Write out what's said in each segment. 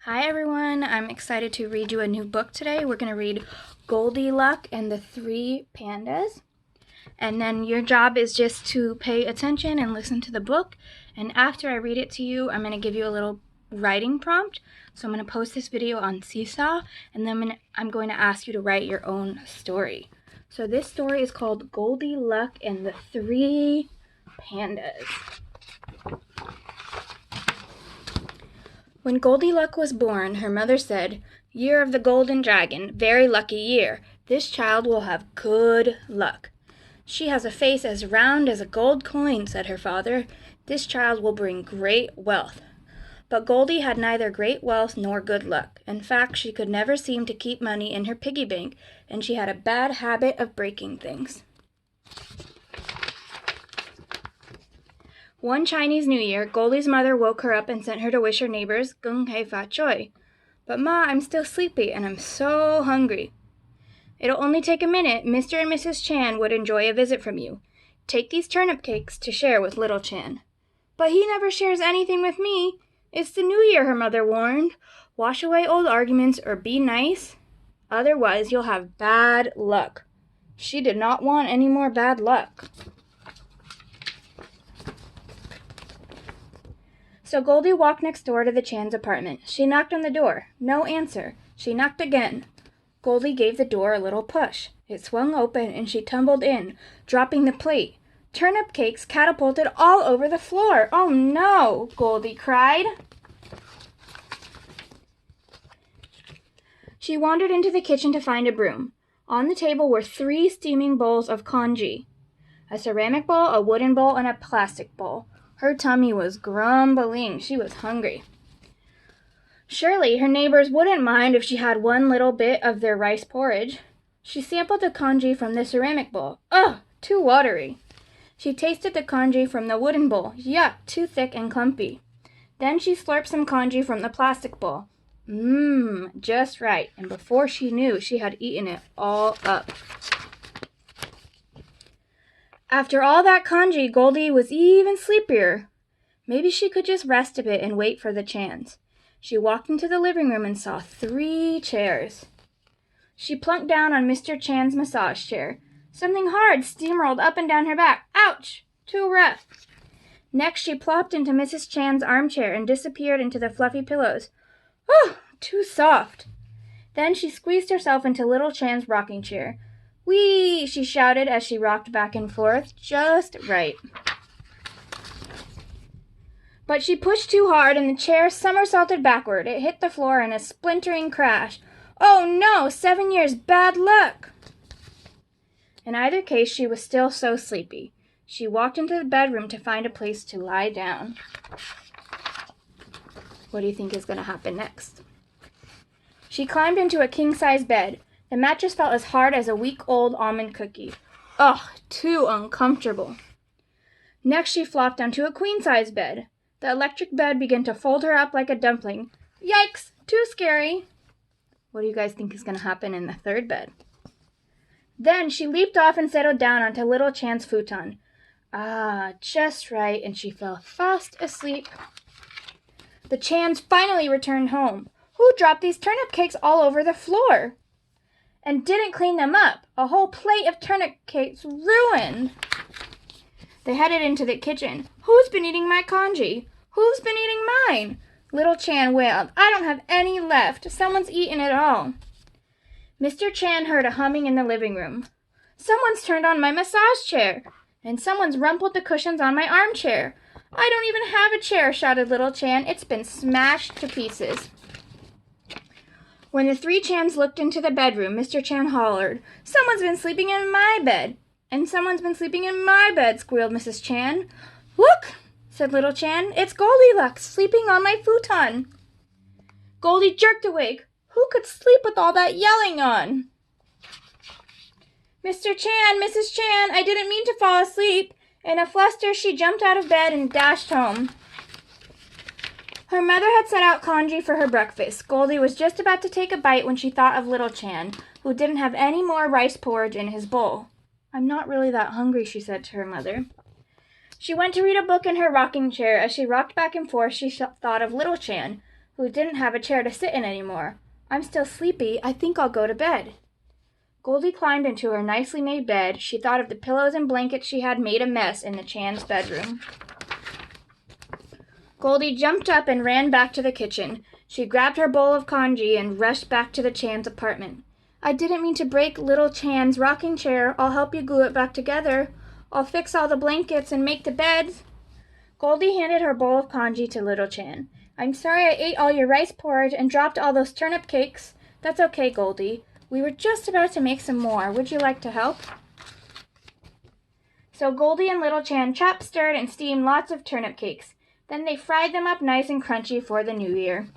Hi everyone, I'm excited to read you a new book today. We're going to read Goldy Luck and the Three Pandas. And then your job is just to pay attention and listen to the book. And after I read it to you, I'm going to give you a little writing prompt. So I'm going to post this video on Seesaw, and then I'm going to ask you to write your own story. So this story is called Goldy Luck and the Three Pandas. When Goldy Luck was born, her mother said, "Year of the Golden Dragon, very lucky year. This child will have good luck." "She has a face as round as a gold coin," said her father. "This child will bring great wealth." But Goldy had neither great wealth nor good luck. In fact, she could never seem to keep money in her piggy bank, and she had a bad habit of breaking things. One Chinese New Year, Goldy's mother woke her up and sent her to wish her neighbors "Geng Hei Fa Choi." "But Ma, I'm still sleepy and I'm so hungry." "It'll only take a minute. Mr. and Mrs. Chan would enjoy a visit from you. Take these turnip cakes to share with little Chan." "But he never shares anything with me. It's the New Year," her mother warned. "Wash away old arguments or be nice. Otherwise, you'll have bad luck." She did not want any more bad luck. So Goldy walked next door to the Chan's apartment. She knocked on the door. No answer. She knocked again. Goldy gave the door a little push. It swung open and she tumbled in, dropping the plate. Turnip cakes catapulted all over the floor. "Oh no!" Goldy cried. She wandered into the kitchen to find a broom. On the table were 3 steaming bowls of congee. A ceramic bowl, a wooden bowl, and a plastic bowl. Her tummy was grumbling. She was hungry. Surely her neighbors wouldn't mind if she had one little bit of their rice porridge. She sampled the congee from the ceramic bowl. Ugh, too watery. She tasted the congee from the wooden bowl. Yuck, too thick and clumpy. Then she slurped some congee from the plastic bowl. Just right. And before she knew, she had eaten it all up. After all that congee, Goldy was even sleepier. Maybe she could just rest a bit and wait for the Chans. She walked into the living room and saw 3 chairs. She plunked down on Mr. Chan's massage chair. Something hard steamrolled up and down her back. Ouch! Too rough. Next, she plopped into Mrs. Chan's armchair and disappeared into the fluffy pillows. Oh, too soft. Then she squeezed herself into little Chan's rocking chair. "Whee!" she shouted as she rocked back and forth. Just right. But she pushed too hard and the chair somersaulted backward. It hit the floor in a splintering crash. Oh no! 7 years bad luck! In either case, she was still so sleepy. She walked into the bedroom to find a place to lie down. What do you think is going to happen next? She climbed into a king-size bed. The mattress felt as hard as a week-old almond cookie. Ugh, too uncomfortable. Next, she flopped onto a queen-size bed. The electric bed began to fold her up like a dumpling. Yikes, too scary. What do you guys think is going to happen in the third bed? Then she leaped off and settled down onto little Chan's futon. Ah, just right, and she fell fast asleep. The Chans finally returned home. Who dropped these turnip cakes all over the floor? And didn't clean them up? A whole plate of turnip cakes ruined. They headed into the kitchen. Who's been eating my congee? Who's been eating mine? Little Chan wailed. I don't have any left. Someone's eaten it all. Mr. Chan heard a humming in the living room. Someone's turned on my massage chair. And someone's rumpled the cushions on my armchair. I don't even have a chair, shouted little Chan. It's been smashed to pieces. When the 3 Chans looked into the bedroom, Mr. Chan hollered, Someone's been sleeping in my bed. And someone's been sleeping in my bed, squealed Mrs. Chan. Look, said little Chan. It's Goldilocks sleeping on my futon. Goldy jerked awake. Who could sleep with all that yelling on? Mr. Chan, Mrs. Chan, I didn't mean to fall asleep. In a fluster, she jumped out of bed and dashed home. Her mother had set out congee for her breakfast. Goldy was just about to take a bite when she thought of little Chan, who didn't have any more rice porridge in his bowl. I'm not really that hungry, she said to her mother. She went to read a book in her rocking chair. As she rocked back and forth, she thought of little Chan. who didn't have a chair to sit in anymore. I'm still sleepy. I think I'll go to bed. Goldy climbed into her nicely made bed. She thought of the pillows and blankets she had made a mess in the Chan's bedroom. Goldy jumped up and ran back to the kitchen. She grabbed her bowl of congee and rushed back to the Chan's apartment. I didn't mean to break little Chan's rocking chair. I'll help you glue it back together. I'll fix all the blankets and make the beds. Goldy handed her bowl of congee to little Chan. I'm sorry I ate all your rice porridge and dropped all those turnip cakes. That's okay, Goldy. We were just about to make some more. Would you like to help? So Goldy and little Chan chopped, stirred, and steamed lots of turnip cakes. Then they fried them up nice and crunchy for the new year.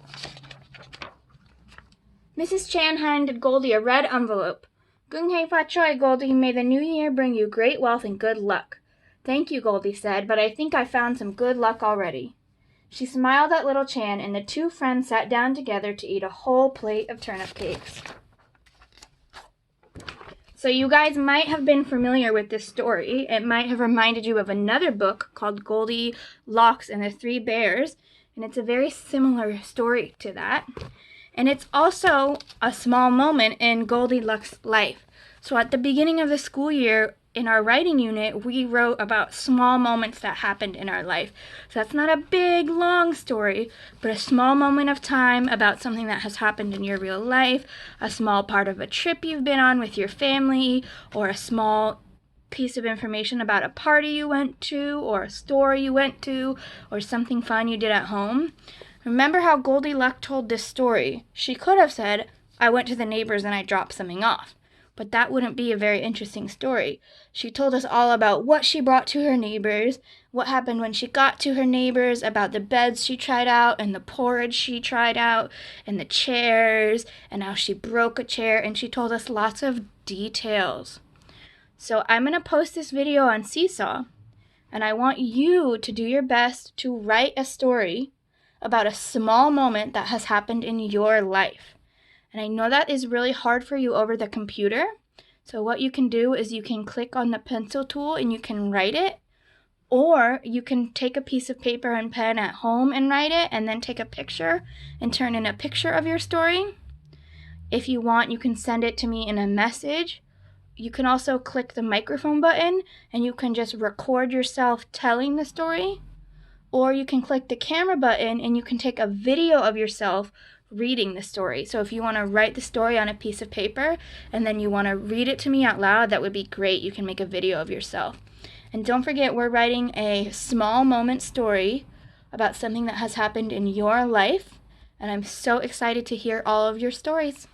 Mrs. Chan handed Goldy a red envelope. Gung hei fa choi, Goldy. May the new year bring you great wealth and good luck. Thank you, Goldy said, but I think I found some good luck already. She smiled at little Chan, and the two friends sat down together to eat a whole plate of turnip cakes. So you guys might have been familiar with this story. It might have reminded you of another book called Goldy Luck and the Three Bears, and it's a very similar story to that. And it's also a small moment in Goldy Luck's life. So at the beginning of the school year, in our writing unit, we wrote about small moments that happened in our life. So that's not a big, long story, but a small moment of time about something that has happened in your real life, a small part of a trip you've been on with your family, or a small piece of information about a party you went to, or a store you went to, or something fun you did at home. Remember how Goldy Luck told this story? She could have said, I went to the neighbors and I dropped something off. But that wouldn't be a very interesting story. She told us all about what she brought to her neighbors, what happened when she got to her neighbors, about the beds she tried out, and the porridge she tried out, and the chairs, and how she broke a chair, and she told us lots of details. So I'm going to post this video on Seesaw, and I want you to do your best to write a story about a small moment that has happened in your life. And I know that is really hard for you over the computer. So what you can do is you can click on the pencil tool and you can write it. Or you can take a piece of paper and pen at home and write it, and then take a picture and turn in a picture of your story. If you want, you can send it to me in a message. You can also click the microphone button and you can just record yourself telling the story. Or you can click the camera button and you can take a video of yourself reading the story. So if you want to write the story on a piece of paper and then you want to read it to me out loud, that would be great. You can make a video of yourself. And don't forget, we're writing a small moment story about something that has happened in your life. And I'm so excited to hear all of your stories.